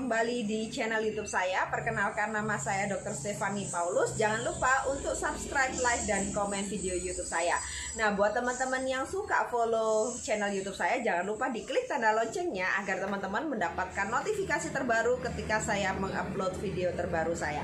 kembali di channel YouTube saya. Perkenalkan, nama saya Dr. Stephanie Paulus. Jangan lupa untuk subscribe, like, dan komen video YouTube saya. Nah, buat teman-teman yang suka follow channel YouTube saya, jangan lupa diklik tanda loncengnya agar teman-teman mendapatkan notifikasi terbaru ketika saya mengupload video terbaru saya.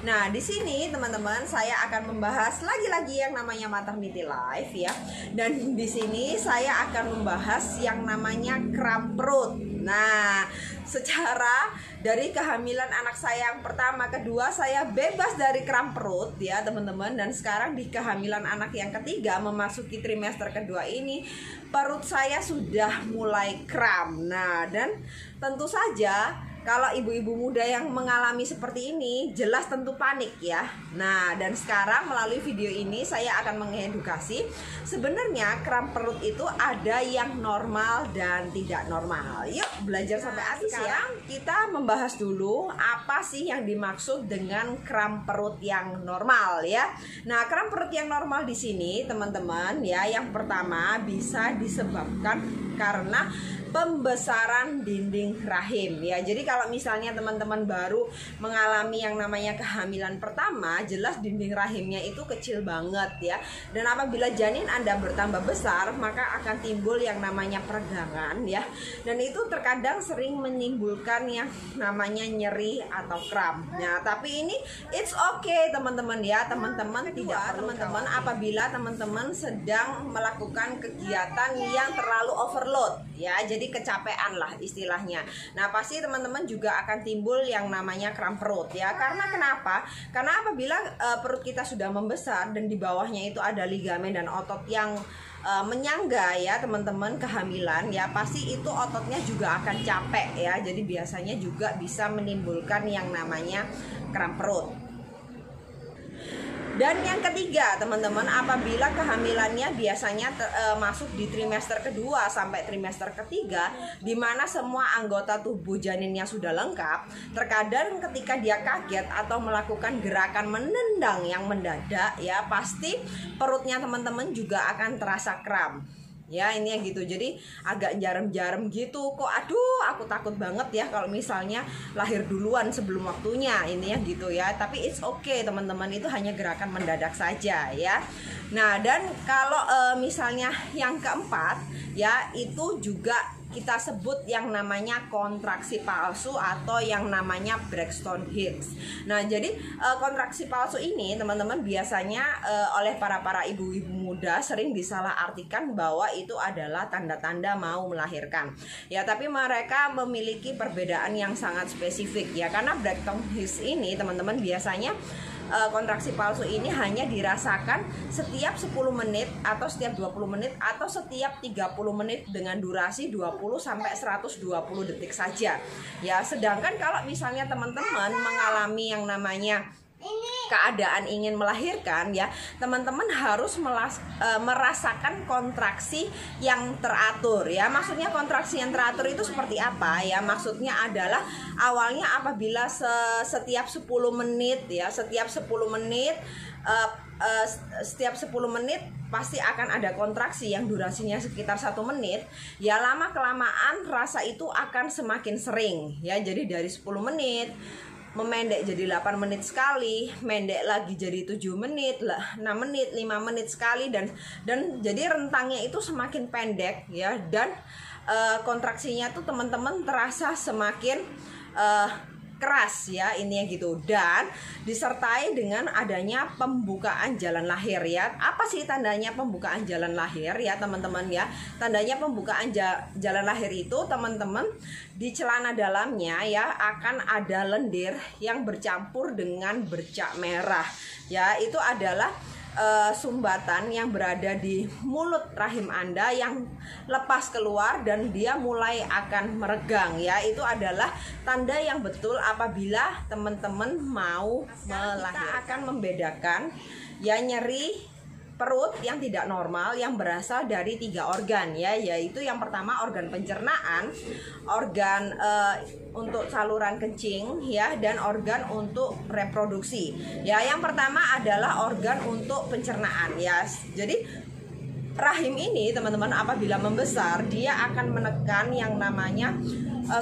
Nah, di sini teman-teman saya akan membahas lagi-lagi yang namanya maternity life ya. Dan di sini saya akan membahas yang namanya kram perut. Nah, secara dari kehamilan anak saya yang pertama, kedua, saya bebas dari kram perut ya teman-teman. Dan sekarang di kehamilan anak yang ketiga, memasuki trimester kedua ini, perut saya sudah mulai kram. Nah, dan tentu saja kalau ibu-ibu muda yang mengalami seperti ini jelas tentu panik ya. Nah, dan sekarang melalui video ini saya akan mengedukasi sebenarnya kram perut itu ada yang normal dan tidak normal. Yuk belajar sampai habis ya. Sekarang kita membahas dulu apa sih yang dimaksud dengan kram perut yang normal ya. Nah, kram perut yang normal di sini teman-teman ya, yang pertama bisa disebabkan karena pembesaran dinding rahim ya. Jadi kalau misalnya teman-teman baru mengalami yang namanya kehamilan pertama, jelas dinding rahimnya itu kecil banget ya. Dan apabila janin Anda bertambah besar, maka akan timbul yang namanya peregangan ya. Dan itu terkadang sering menimbulkan yang namanya nyeri atau kram. Nah, tapi ini it's okay teman-teman ya. Teman-teman tidak perlu teman-teman apabila teman-teman sedang melakukan kegiatan yang terlalu overload ya. Jadi kecapean lah istilahnya. Nah, pasti teman-teman juga akan timbul yang namanya kram perut ya. Karena kenapa? Karena apabila perut kita sudah membesar dan di bawahnya itu ada ligamen dan otot yang menyangga ya teman-teman kehamilan ya, pasti itu ototnya juga akan capek ya. Jadi biasanya juga bisa menimbulkan yang namanya kram perut. Dan yang ketiga teman-teman, apabila kehamilannya biasanya masuk di trimester kedua sampai trimester ketiga, di mana semua anggota tubuh janinnya sudah lengkap, terkadang ketika dia kaget atau melakukan gerakan menendang yang mendadak ya, pasti perutnya teman-teman juga akan terasa kram. Ya, ini ya gitu. Jadi agak jarem-jarem gitu. Kok aduh, aku takut banget ya kalau misalnya lahir duluan sebelum waktunya. Ini ya gitu ya. Tapi it's okay teman-teman, itu hanya gerakan mendadak saja ya. Nah, dan kalau misalnya yang keempat ya, itu juga kita sebut yang namanya kontraksi palsu atau yang namanya Braxton Hicks. Nah, jadi kontraksi palsu ini teman-teman biasanya oleh para ibu-ibu muda sering disalahartikan bahwa itu adalah tanda-tanda mau melahirkan. Ya, tapi mereka memiliki perbedaan yang sangat spesifik ya. Karena Braxton Hicks ini teman-teman biasanya kontraksi palsu ini hanya dirasakan setiap 10 menit atau setiap 20 menit atau setiap 30 menit dengan durasi 20 sampai 120 detik saja. Ya, sedangkan kalau misalnya teman-teman mengalami yang namanya keadaan ingin melahirkan ya, teman-teman harus merasakan kontraksi yang teratur ya. Maksudnya kontraksi yang teratur itu seperti apa ya? Maksudnya adalah awalnya apabila setiap 10 menit ya, setiap 10 menit setiap 10 menit pasti akan ada kontraksi yang durasinya sekitar 1 menit ya. Lama kelamaan rasa itu akan semakin sering ya. Jadi dari 10 menit memendek jadi 8 menit sekali, mendek lagi jadi 7 menit, 6 menit, 5 menit sekali, dan jadi rentangnya itu semakin pendek ya. Dan kontraksinya tuh teman-teman terasa semakin keras ya, ini ya gitu. Dan disertai dengan adanya pembukaan jalan lahir ya. Apa sih tandanya pembukaan jalan lahir ya teman-teman ya? Tandanya pembukaan jalan lahir itu teman-teman, di celana dalamnya ya akan ada lendir yang bercampur dengan bercak merah ya. Itu adalah sumbatan yang berada di mulut rahim Anda yang lepas keluar dan dia mulai akan meregang ya. Itu adalah tanda yang betul apabila teman-teman mau melahirkan. Kita akan membedakan ya nyeri perut yang tidak normal yang berasal dari 3 organ ya, yaitu yang pertama organ pencernaan, organ untuk saluran kencing ya, dan organ untuk reproduksi ya. Yang pertama adalah organ untuk pencernaan ya. Jadi rahim ini teman-teman apabila membesar, dia akan menekan yang namanya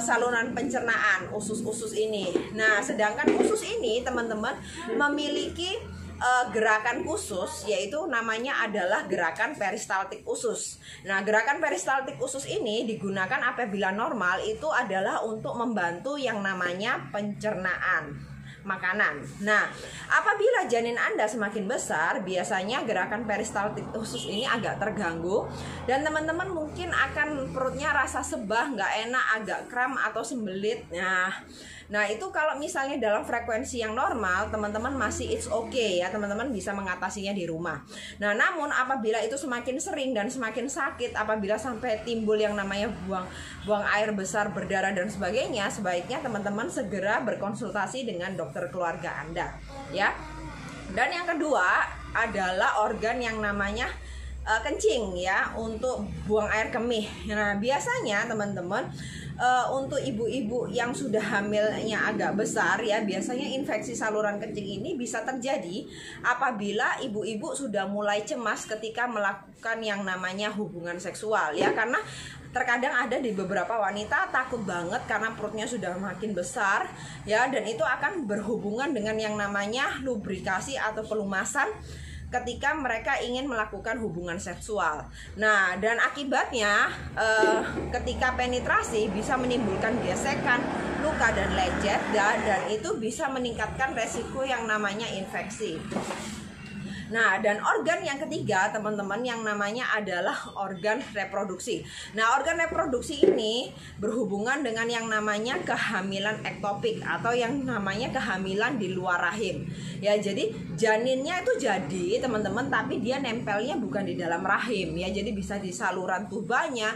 saluran pencernaan, usus-usus ini. Nah, sedangkan usus ini teman-teman memiliki gerakan khusus, yaitu namanya adalah gerakan peristaltik usus. Nah, gerakan peristaltik usus ini digunakan apabila normal, itu adalah untuk membantu yang namanya pencernaan makanan. Nah, apabila janin Anda semakin besar, biasanya gerakan peristaltik usus ini agak terganggu dan teman-teman mungkin akan perutnya rasa sebah, nggak enak, agak kram atau sembelit. Nah itu kalau misalnya dalam frekuensi yang normal, teman-teman masih it's okay ya, teman-teman bisa mengatasinya di rumah. Nah, namun apabila itu semakin sering dan semakin sakit, apabila sampai timbul yang namanya buang air besar, berdarah dan sebagainya, sebaiknya teman-teman segera berkonsultasi dengan dokter keluarga Anda ya. Dan yang kedua adalah organ yang namanya kencing ya, untuk buang air kemih. Nah, biasanya teman-teman untuk ibu-ibu yang sudah hamilnya agak besar ya, biasanya infeksi saluran kencing ini bisa terjadi apabila ibu-ibu sudah mulai cemas ketika melakukan yang namanya hubungan seksual ya, karena terkadang ada di beberapa wanita takut banget karena perutnya sudah makin besar ya, dan itu akan berhubungan dengan yang namanya lubrikasi atau pelumasan ketika mereka ingin melakukan hubungan seksual. Nah, dan akibatnya ketika penetrasi bisa menimbulkan gesekan, luka dan lecet, dan itu bisa meningkatkan resiko yang namanya infeksi. Nah, dan organ yang ketiga teman-teman yang namanya adalah organ reproduksi. Nah, organ reproduksi ini berhubungan dengan yang namanya kehamilan ektopik atau yang namanya kehamilan di luar rahim. Ya, jadi janinnya itu jadi teman-teman, tapi dia nempelnya bukan di dalam rahim ya. Jadi bisa di saluran tubannya,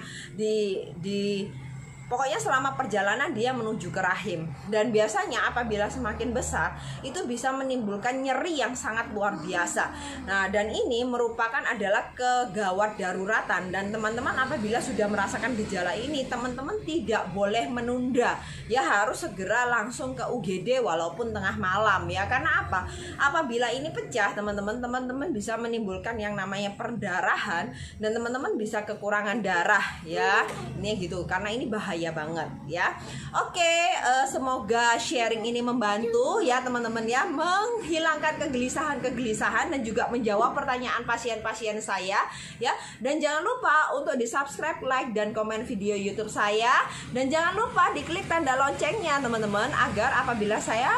pokoknya selama perjalanan dia menuju ke rahim. Dan biasanya apabila semakin besar, itu bisa menimbulkan nyeri yang sangat luar biasa. Nah, dan ini merupakan adalah kegawat daruratan. Dan teman-teman apabila sudah merasakan gejala ini, teman-teman tidak boleh menunda ya, harus segera langsung ke UGD walaupun tengah malam ya. Karena apa? Apabila ini pecah teman-teman bisa menimbulkan yang namanya perdarahan, dan teman-teman bisa kekurangan darah ya. Ini gitu, karena ini bahaya banget ya. Oke, semoga sharing ini membantu ya teman-teman ya, menghilangkan kegelisahan dan juga menjawab pertanyaan pasien-pasien saya ya. Dan jangan lupa untuk di subscribe, like dan komen video YouTube saya, dan jangan lupa diklik tanda loncengnya teman-teman, agar apabila saya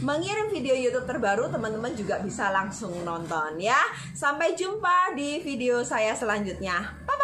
mengirim video YouTube terbaru, teman-teman juga bisa langsung nonton ya. Sampai jumpa di video saya selanjutnya. Bye.